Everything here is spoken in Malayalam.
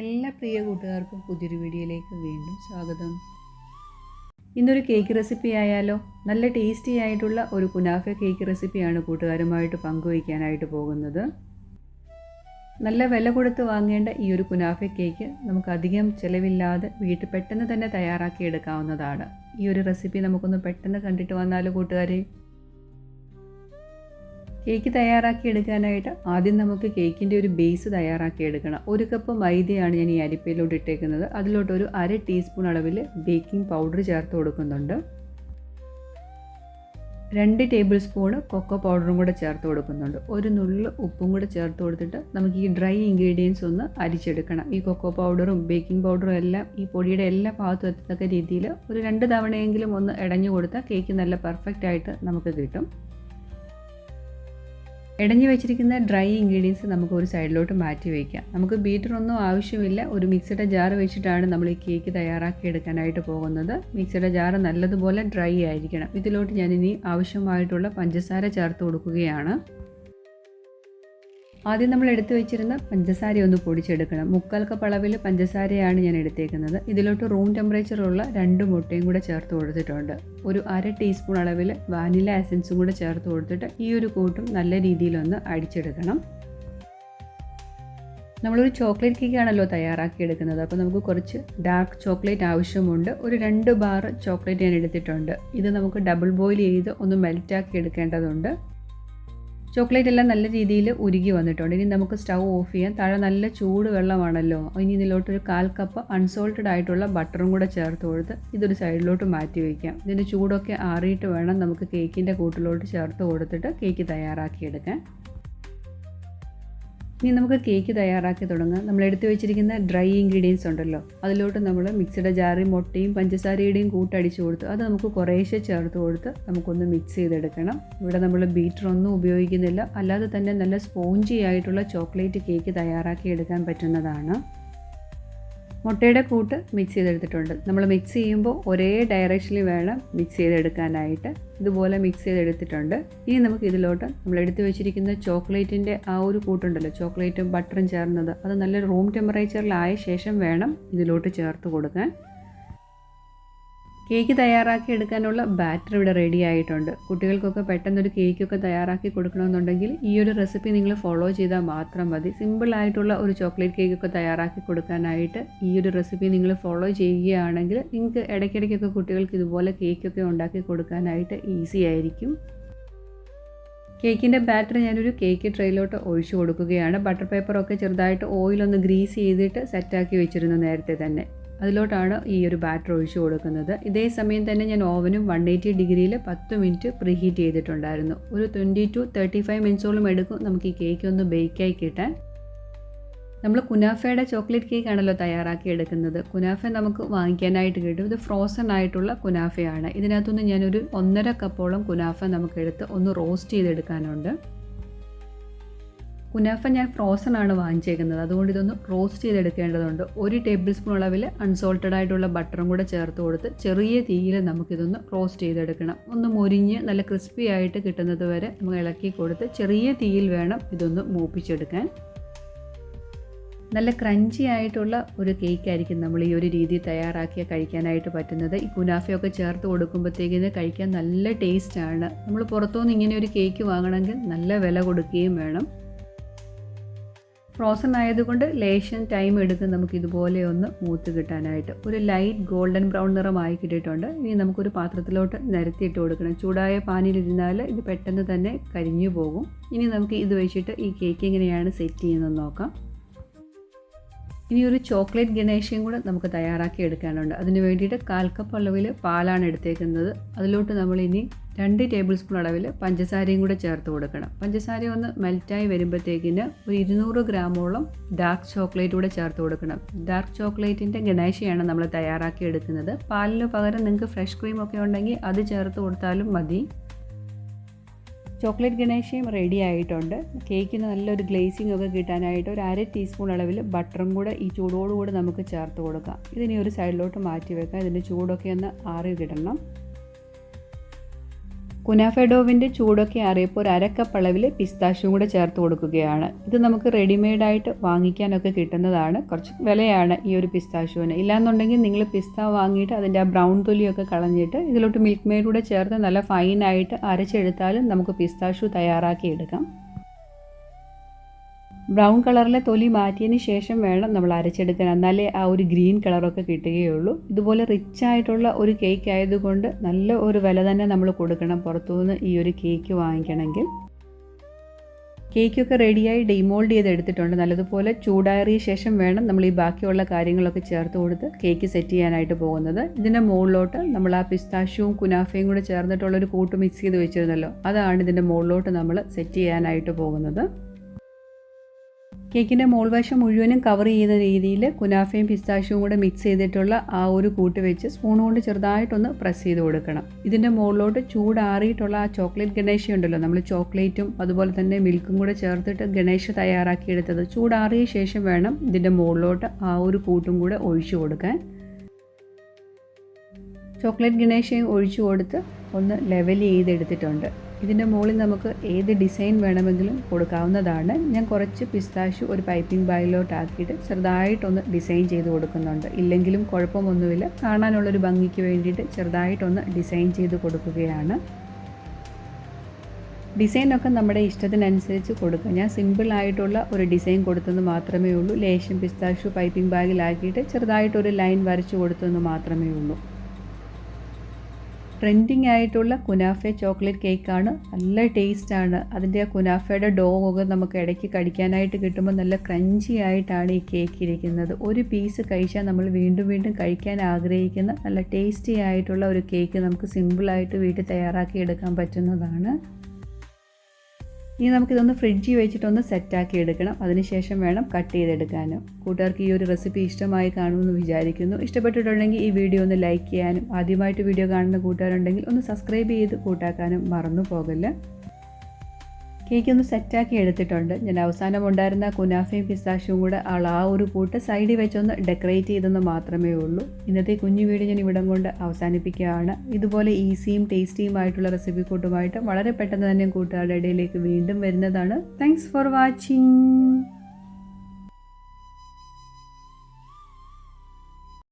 എല്ലാ പ്രിയ കൂട്ടുകാർക്കും പുതിയൊരു വീഡിയോയിലേക്ക് വീണ്ടും സ്വാഗതം. ഇന്നൊരു കേക്ക് റെസിപ്പി ആയാലോ? നല്ല ടേസ്റ്റി ആയിട്ടുള്ള ഒരു കുനാഫ കേക്ക് റെസിപ്പിയാണ് കൂട്ടുകാരുമായിട്ട് പങ്കുവയ്ക്കാനായിട്ട് പോകുന്നത്. നല്ല വില കൊടുത്ത് വാങ്ങേണ്ട ഈ ഒരു കുനാഫ കേക്ക് നമുക്ക് അധികം ചിലവില്ലാതെ വീട്ടിൽ പെട്ടെന്ന് തന്നെ തയ്യാറാക്കി എടുക്കാവുന്നതാണ്. ഈ ഒരു റെസിപ്പി നമുക്കൊന്ന് പെട്ടെന്ന് കണ്ടിട്ട് വന്നാലോ കൂട്ടുകാരെ? കേക്ക് തയ്യാറാക്കി എടുക്കാനായിട്ട് ആദ്യം നമുക്ക് കേക്കിൻ്റെ ഒരു ബേസ് തയ്യാറാക്കി എടുക്കണം. 1 കപ്പ് മൈദയാണ് ഞാൻ ഈ അരിപ്പയിലോട്ട് ഇട്ടേക്കുന്നത്. അതിലോട്ടൊരു 1/2 ടീസ്പൂൺ അളവിൽ ബേക്കിംഗ് പൗഡർ ചേർത്ത് കൊടുക്കുന്നുണ്ട്. 2 ടേബിൾ സ്പൂൺ കൊക്കോ പൗഡറും കൂടെ ചേർത്ത് കൊടുക്കുന്നുണ്ട്. ഒരു നുള്ളു ഉപ്പും കൂടെ ചേർത്ത് കൊടുത്തിട്ട് നമുക്ക് ഈ ഡ്രൈ ഇൻഗ്രീഡിയൻസ് ഒന്ന് അരിച്ചെടുക്കണം. ഈ കൊക്കോ പൗഡറും ബേക്കിംഗ് പൗഡറും എല്ലാം ഈ പൊടിയുടെ എല്ലാ ഭാഗത്തും എത്തത്തക്ക രീതിയിൽ ഒരു 2 തവണയെങ്കിലും ഒന്ന് ഇടഞ്ഞു കൊടുത്താൽ കേക്ക് നല്ല പെർഫെക്റ്റ് ആയിട്ട് നമുക്ക് കിട്ടും. ഇടഞ്ഞു വെച്ചിരിക്കുന്ന ഡ്രൈ ഇൻഗ്രീഡിയൻസ് നമുക്ക് ഒരു സൈഡിലോട്ട് മാറ്റി വയ്ക്കാം. നമുക്ക് ബീറ്ററൊന്നും ആവശ്യമില്ല. ഒരു മിക്സിയുടെ ജാർ വെച്ചിട്ടാണ് നമ്മൾ ഈ കേക്ക് തയ്യാറാക്കി എടുക്കാനായിട്ട് പോകുന്നത്. മിക്സിയുടെ ജാർ നല്ലതുപോലെ ഡ്രൈ ആയിരിക്കണം. ഇതിലോട്ട് ഞാനിനി ആവശ്യമായിട്ടുള്ള പഞ്ചസാര ചേർത്ത് കൊടുക്കുകയാണ്. ആദ്യം നമ്മൾ എടുത്തു വെച്ചിരുന്ന പഞ്ചസാര ഒന്ന് പൊടിച്ചെടുക്കണം. 1/4 കപ്പ് അളവിൽ പഞ്ചസാരയാണ് ഞാൻ എടുത്തേക്കുന്നത്. ഇതിലോട്ട് റൂം ടെമ്പറേച്ചറുള്ള 2 മുട്ടയും കൂടെ ചേർത്ത് കൊടുത്തിട്ടുണ്ട്. ഒരു 1/2 ടീസ്പൂൺ അളവിൽ വാനില എസൻസും കൂടെ ചേർത്ത് കൊടുത്തിട്ട് ഈ ഒരു കൂട്ടും നല്ല രീതിയിലൊന്ന് അടിച്ചെടുക്കണം. നമ്മളൊരു ചോക്ലേറ്റ് കേക്കാണല്ലോ തയ്യാറാക്കി എടുക്കുന്നത്. അപ്പോൾ നമുക്ക് കുറച്ച് ഡാർക്ക് ചോക്ലേറ്റ് ആവശ്യമുണ്ട്. ഒരു 2 ബാർ ചോക്ലേറ്റ് ഞാൻ എടുത്തിട്ടുണ്ട്. ഇത് നമുക്ക് ഡബിൾ ബോയിൽ ചെയ്ത് ഒന്ന് മെൽറ്റാക്കി എടുക്കേണ്ടതുണ്ട്. ചോക്ലേറ്റ് എല്ലാം നല്ല രീതിയിൽ ഉരുകി വന്നിട്ടുണ്ട്. ഇനി നമുക്ക് സ്റ്റൗ ഓഫ് ചെയ്യാം. താഴെ നല്ല ചൂട് വെള്ളമാണല്ലോ. ഇനി ഇതിലോട്ടൊരു 1/4 കപ്പ് അൺസോൾട്ടഡ് ആയിട്ടുള്ള ബട്ടറും കൂടെ ചേർത്ത് കൊടുത്ത് ഇതൊരു സൈഡിലോട്ട് മാറ്റി വയ്ക്കാം. ഇതിൻ്റെ ചൂടൊക്കെ ആറിയിട്ട് വേണം നമുക്ക് കേക്കിൻ്റെ കൂട്ടിലോട്ട് ചേർത്ത് കൊടുത്തിട്ട് കേക്ക് തയ്യാറാക്കിയെടുക്കാൻ. ഇനി നമുക്ക് കേക്ക് തയ്യാറാക്കി തുടങ്ങാം. നമ്മൾ എടുത്തു വെച്ചിരിക്കുന്ന ഡ്രൈ ഇൻഗ്രീഡിയൻസ് ഉണ്ടല്ലോ, അതിലോട്ട് നമ്മൾ മിക്സിയുടെ ജാറിൽ മുട്ടയും പഞ്ചസാരയുടെയും കൂട്ടടിച്ച് കൊടുത്ത് അത് നമുക്ക് കുറേശ്ശെ ചേർത്ത് കൊടുത്ത് നമുക്കൊന്ന് മിക്സ് ചെയ്തെടുക്കണം. ഇവിടെ നമ്മൾ ബീറ്ററൊന്നും ഉപയോഗിക്കുന്നില്ല. അല്ലാതെ തന്നെ നല്ല സ്പോഞ്ചി ആയിട്ടുള്ള ചോക്ലേറ്റ് കേക്ക് തയ്യാറാക്കി എടുക്കാൻ പറ്റുന്നതാണ്. മുട്ടയുടെ കൂട്ട് മിക്സ് ചെയ്തെടുത്തിട്ടുണ്ട്. നമ്മൾ മിക്സ് ചെയ്യുമ്പോൾ ഒരേ ഡയറക്ഷനിൽ വേണം മിക്സ് ചെയ്തെടുക്കാനായിട്ട്. ഇതുപോലെ മിക്സ് ചെയ്തെടുത്തിട്ടുണ്ട്. ഇനി നമുക്ക് ഇതിലോട്ട് നമ്മൾ എടുത്തു വെച്ചിരിക്കുന്ന ചോക്ലേറ്റിൻ്റെ ആ ഒരു കൂട്ടുണ്ടല്ലോ, ചോക്ലേറ്റും ബട്ടറും ചേർന്നത്, അത് നല്ല റൂം ടെമ്പറേച്ചറിലായ ശേഷം വേണം ഇതിലോട്ട് ചേർത്ത് കൊടുക്കാൻ. കേക്ക് തയ്യാറാക്കി എടുക്കാനുള്ള ബാറ്റർ ഇവിടെ റെഡി ആയിട്ടുണ്ട്. കുട്ടികൾക്കൊക്കെ പെട്ടെന്നൊരു കേക്കൊക്കെ തയ്യാറാക്കി കൊടുക്കണമെന്നുണ്ടെങ്കിൽ ഈ ഒരു റെസിപ്പി നിങ്ങൾ ഫോളോ ചെയ്താൽ മാത്രം മതി. സിമ്പിളായിട്ടുള്ള ഒരു ചോക്ലേറ്റ് കേക്കൊക്കെ തയ്യാറാക്കി കൊടുക്കാനായിട്ട് ഈ ഒരു റെസിപ്പി നിങ്ങൾ ഫോളോ ചെയ്യുകയാണെങ്കിൽ നിങ്ങൾക്ക് ഇടയ്ക്കിടയ്ക്കൊക്കെ കുട്ടികൾക്ക് ഇതുപോലെ കേക്കൊക്കെ ഉണ്ടാക്കി കൊടുക്കാനായിട്ട് ഈസി ആയിരിക്കും. കേക്കിൻ്റെ ബാറ്റർ ഞാനൊരു കേക്ക് ട്രേയിലോട്ട് ഒഴിച്ചു കൊടുക്കുകയാണ്. ബട്ടർ പേപ്പറൊക്കെ ചെറുതായിട്ട് ഓയിലൊന്ന് ഗ്രീസ് ചെയ്തിട്ട് സെറ്റാക്കി വെച്ചിരുന്നു നേരത്തെ തന്നെ. അതിലോട്ടാണ് ഈ ഒരു ബാറ്റർ ഒഴിച്ചു കൊടുക്കുന്നത്. ഇതേ സമയം തന്നെ ഞാൻ ഓവനും 180 ഡിഗ്രിയിൽ 10 മിനിറ്റ് പ്രീഹീറ്റ് ചെയ്തിട്ടുണ്ടായിരുന്നു. ഒരു 20 to 35 മിനിറ്റ്സോളം എടുക്കും നമുക്ക് ഈ കേക്ക് ഒന്ന് ബേക്കായി കിട്ടാൻ. നമ്മൾ കുനാഫയുടെ ചോക്ലേറ്റ് കേക്ക് ആണല്ലോ തയ്യാറാക്കി എടുക്കുന്നത്. കുനാഫ നമുക്ക് വാങ്ങിക്കാനായിട്ട് കിട്ടും. ഇത് ഫ്രോസൺ ആയിട്ടുള്ള കുനാഫയാണ്. ഇതിനകത്തുനിന്ന് ഞാനൊരു 1.5 കപ്പോളം കുനാഫ നമുക്കെടുത്ത് ഒന്ന് റോസ്റ്റ് ചെയ്തെടുക്കാനുണ്ട്. കുനാഫ ഞാൻ ഫ്രോസൺ ആണ് വാങ്ങിച്ചേക്കുന്നത്. അതുകൊണ്ട് ഇതൊന്ന് റോസ്റ്റ് ചെയ്തെടുക്കേണ്ടതുണ്ട്. 1 ടേബിൾ സ്പൂൺ അളവിൽ അൺസോൾട്ടഡ് ആയിട്ടുള്ള ബട്ടറും കൂടെ ചേർത്ത് കൊടുത്ത് ചെറിയ തീയിൽ നമുക്കിതൊന്ന് റോസ്റ്റ് ചെയ്തെടുക്കണം. ഒന്ന് മൊരിഞ്ഞ് നല്ല ക്രിസ്പി ആയിട്ട് കിട്ടുന്നത് വരെ നമുക്ക് ഇളക്കി കൊടുത്ത് ചെറിയ തീയിൽ വേണം ഇതൊന്ന് മൂപ്പിച്ചെടുക്കാൻ. നല്ല ക്രഞ്ചി ആയിട്ടുള്ള ഒരു കേക്കായിരിക്കും നമ്മൾ ഈ ഒരു രീതി തയ്യാറാക്കിയാൽ കഴിക്കാനായിട്ട് പറ്റുന്നത്. ഈ കുനാഫയൊക്കെ ചേർത്ത് കൊടുക്കുമ്പോഴത്തേക്കിന് കഴിക്കാൻ നല്ല ടേസ്റ്റാണ്. നമ്മൾ പുറത്തുനിന്ന് ഇങ്ങനെ ഒരു കേക്ക് വാങ്ങണമെങ്കിൽ നല്ല വില കൊടുക്കുകയും വേണം. ഫ്രോസൺ ആയതുകൊണ്ട് ലേശം ടൈം എടുക്കും നമുക്ക് ഇതുപോലെ ഒന്ന് മൂത്ത് കിട്ടാനായിട്ട്. ഒരു ലൈറ്റ് ഗോൾഡൻ ബ്രൗൺ നിറമായി കിട്ടിയിട്ടുണ്ട്. ഇനി നമുക്കൊരു പാത്രത്തിലോട്ട് നിരത്തിയിട്ട് കൊടുക്കണം. ചൂടായ പാനിലിരുന്നാൽ ഇത് പെട്ടെന്ന് തന്നെ കരിഞ്ഞു പോകും. ഇനി നമുക്ക് ഇത് വെച്ചിട്ട് ഈ കേക്ക് എങ്ങനെയാണ് സെറ്റ് ചെയ്യുന്നതെന്ന് നോക്കാം. ഇനി ഒരു ചോക്ലേറ്റ് ഗണേഷയും കൂടെ നമുക്ക് തയ്യാറാക്കി എടുക്കാനുണ്ട്. അതിന് വേണ്ടിയിട്ട് 1/4 കപ്പ് അളവിൽ പാലാണ് എടുത്തേക്കുന്നത്. അതിലോട്ട് നമ്മൾ ഇനി 2 ടേബിൾ സ്പൂൺ അളവിൽ പഞ്ചസാരയും കൂടെ ചേർത്ത് കൊടുക്കണം. പഞ്ചസാര ഒന്ന് മെൽറ്റായി വരുമ്പോഴത്തേക്കിന് ഒരു 200 ഗ്രാമോളം ഡാർക്ക് ചോക്ലേറ്റ് കൂടെ ചേർത്ത് കൊടുക്കണം. ഡാർക്ക് ചോക്ലേറ്റിൻ്റെ ഗണേഷയാണ് നമ്മൾ തയ്യാറാക്കി എടുക്കുന്നത്. പാലിന് പകരം നിങ്ങൾക്ക് ഫ്രഷ് ക്രീം ഒക്കെ ഉണ്ടെങ്കിൽ അത് ചേർത്ത് കൊടുത്താലും മതി. ചോക്ലേറ്റ് ഗണേഷയും റെഡി ആയിട്ടുണ്ട്. കേക്കിന് നല്ലൊരു ഗ്ലേസിംഗ് ഒക്കെ കിട്ടാനായിട്ട് ഒരു 1/2 ടീസ്പൂൺ അളവിൽ ബട്ടറും കൂടെ ഈ ചൂടോടുകൂടി നമുക്ക് ചേർത്ത് കൊടുക്കാം. ഇതിനി ഒരു സൈഡിലോട്ട് മാറ്റി വെക്കാം. ഇതിൻ്റെ ചൂടൊക്കെ ഒന്ന് ആറി കിട്ടണം. കുനാഫ ഡോവിൻ്റെ ചൂടൊക്കെ അറിയപ്പോൾ ഒരു അരക്കപ്പ് അളവിൽ പിസ്താഷ്യം കൂടെ ചേർത്ത് കൊടുക്കുകയാണ്. ഇത് നമുക്ക് റെഡിമെയ്ഡായിട്ട് വാങ്ങിക്കാനൊക്കെ കിട്ടുന്നതാണ്. കുറച്ച് വിലയാണ് ഈ ഒരു പിസ്താഷ്യൂവിന്. ഇല്ലാന്നുണ്ടെങ്കിൽ നിങ്ങൾ പിസ്ത വാങ്ങിയിട്ട് അതിൻ്റെ ആ ബ്രൗൺ തൊലിയൊക്കെ കളഞ്ഞിട്ട് ഇതിലോട്ട് മിൽക്ക് മെയ്ഡ് കൂടെ ചേർത്ത് നല്ല ഫൈനായിട്ട് അരച്ചെടുത്താലും നമുക്ക് പിസ്താഷ്യൂ തയ്യാറാക്കി എടുക്കാം. ബ്രൗൺ കളറിലെ തൊലി മാറ്റിയതിന് ശേഷം വേണം നമ്മൾ അരച്ചെടുക്കാൻ, എന്നാലേ ആ ഒരു ഗ്രീൻ കളറൊക്കെ കിട്ടുകയുള്ളൂ. ഇതുപോലെ റിച്ച് ആയിട്ടുള്ള ഒരു കേക്ക് ആയതുകൊണ്ട് നല്ല ഒരു വില തന്നെ നമ്മൾ കൊടുക്കണം പുറത്തുനിന്ന് ഈ ഒരു കേക്ക് വാങ്ങിക്കണമെങ്കിൽ. കേക്കൊക്കെ റെഡിയായി ഡിമോൾഡ് ചെയ്തെടുത്തിട്ടുണ്ട്. നല്ലതുപോലെ ചൂടാറിയ ശേഷം വേണം നമ്മൾ ഈ ബാക്കിയുള്ള കാര്യങ്ങളൊക്കെ ചേർത്ത് കൊടുത്ത് കേക്ക് സെറ്റ് ചെയ്യാനായിട്ട് പോകുന്നത്. ഇതിൻ്റെ മുകളിലോട്ട് നമ്മൾ ആ പിസ്താഷ്യൂവും കുനാഫയും കൂടെ ചേർന്നിട്ടുള്ളൊരു കൂട്ട് മിക്സ് ചെയ്ത് വെച്ചിരുന്നല്ലോ, അതാണ് ഇതിൻ്റെ മുകളിലോട്ട് നമ്മൾ സെറ്റ് ചെയ്യാനായിട്ട് പോകുന്നത്. കേക്കിൻ്റെ മോൾവശം മുഴുവനും കവർ ചെയ്യുന്ന രീതിയിൽ കുനാഫയും പിസ്താഷ്യൂവും കൂടെ മിക്സ് ചെയ്തിട്ടുള്ള ആ ഒരു കൂട്ട് വെച്ച് സ്പൂൺ കൊണ്ട് ചെറുതായിട്ടൊന്ന് പ്രസ് ചെയ്ത് കൊടുക്കണം. ഇതിൻ്റെ മുകളിലോട്ട് ചൂടാറിയിട്ടുള്ള ആ ചോക്ലേറ്റ് ഗണേശ ഉണ്ടല്ലോ, നമ്മൾ ചോക്ലേറ്റും അതുപോലെ തന്നെ മിൽക്കും കൂടെ ചേർത്തിട്ട് ഗണേശ തയ്യാറാക്കിയെടുത്തത് ചൂടാറിയ ശേഷം വേണം ഇതിൻ്റെ മുകളിലോട്ട് ആ ഒരു കൂട്ടും കൂടെ ഒഴിച്ചു കൊടുക്കാൻ. ചോക്ലേറ്റ് ഗണേശയും ഒഴിച്ചു കൊടുത്ത് ഒന്ന് ലെവൽ ചെയ്തെടുത്തിട്ടുണ്ട്. ഇതിൻ്റെ മുകളിൽ നമുക്ക് ഏത് ഡിസൈൻ വേണമെങ്കിലും കൊടുക്കാവുന്നതാണ്. ഞാൻ കുറച്ച് പിസ്താഷ്യൂ ഒരു പൈപ്പിംഗ് ബാഗിലോട്ടാക്കിയിട്ട് ചെറുതായിട്ടൊന്ന് ഡിസൈൻ ചെയ്ത് കൊടുക്കുന്നുണ്ട്. ഇല്ലെങ്കിലും കുഴപ്പമൊന്നുമില്ല, കാണാനുള്ളൊരു ഭംഗിക്ക് വേണ്ടിയിട്ട് ചെറുതായിട്ടൊന്ന് ഡിസൈൻ ചെയ്ത് കൊടുക്കുകയാണ്. ഡിസൈനൊക്കെ നമ്മുടെ ഇഷ്ടത്തിനനുസരിച്ച് കൊടുക്കുക. ഞാൻ സിമ്പിളായിട്ടുള്ള ഒരു ഡിസൈൻ കൊടുത്തെന്ന് മാത്രമേ ഉള്ളൂ. ലേശം പിസ്താഷ്യൂ പൈപ്പിംഗ് ബാഗിലാക്കിയിട്ട് ചെറുതായിട്ടൊരു ലൈൻ വരച്ചു കൊടുത്തെന്ന് മാത്രമേ ഉള്ളൂ. ട്രെൻഡിങ് ആയിട്ടുള്ള കുനാഫ ചോക്ലേറ്റ് കേക്കാണ്. നല്ല ടേസ്റ്റാണ്. അതിൻ്റെ ആ കുനാഫയുടെ ഡോ ഒക്കെ നമുക്ക് ഇടയ്ക്ക് കടിക്കാനായിട്ട് കിട്ടുമ്പോൾ നല്ല ക്രഞ്ചി ആയിട്ടാണ് ഈ കേക്ക് ഇരിക്കുന്നത്. ഒരു പീസ് കഴിച്ചാൽ നമ്മൾ വീണ്ടും വീണ്ടും കഴിക്കാൻ ആഗ്രഹിക്കുന്ന നല്ല ടേസ്റ്റി ആയിട്ടുള്ള ഒരു കേക്ക് നമുക്ക് സിമ്പിളായിട്ട് വീട്ടിൽ തയ്യാറാക്കി എടുക്കാൻ പറ്റുന്നതാണ്. ഇനി നമുക്കിതൊന്ന് ഫ്രിഡ്ജിൽ വെച്ചിട്ടൊന്ന് സെറ്റാക്കി എടുക്കണം. അതിനുശേഷം വേണം കട്ട് ചെയ്തെടുക്കാനും. കൂട്ടുകാർക്ക് ഈ ഒരു റെസിപ്പി ഇഷ്ടമായി കാണുമെന്ന് വിചാരിക്കുന്നു. ഇഷ്ടപ്പെട്ടിട്ടുണ്ടെങ്കിൽ ഈ വീഡിയോ ഒന്ന് ലൈക്ക് ചെയ്യാനും ആദ്യമായിട്ട് വീഡിയോ കാണുന്ന കൂട്ടുകാരുണ്ടെങ്കിൽ ഒന്ന് സബ്സ്ക്രൈബ് ചെയ്ത് കൂട്ടാക്കാനും മറന്നു പോകല്ല. കേക്ക് ഒന്ന് സെറ്റാക്കി എടുത്തിട്ടുണ്ട്. ഞാൻ അവസാനം ഉണ്ടായിരുന്ന കുനാഫയും പിസ്താഷ്യൂവും കൂടെ ആ ഒരു കൂട്ട് സൈഡിൽ വെച്ചൊന്ന് ഡെക്കറേറ്റ് ചെയ്തെന്ന് മാത്രമേ ഉള്ളൂ. ഇന്നത്തെ കുഞ്ഞു വീഡിയോ ഞാൻ ഇവിടം കൊണ്ട് അവസാനിപ്പിക്കുകയാണ്. ഇതുപോലെ ഈസിയും ടേസ്റ്റിയുമായിട്ടുള്ള റെസിപ്പി കൂട്ടുമായിട്ട് വളരെ പെട്ടെന്ന് തന്നെ കൂട്ടുകാരുടെ ഇടയിലേക്ക് വീണ്ടും വരുന്നതാണ്. Thanks for watching.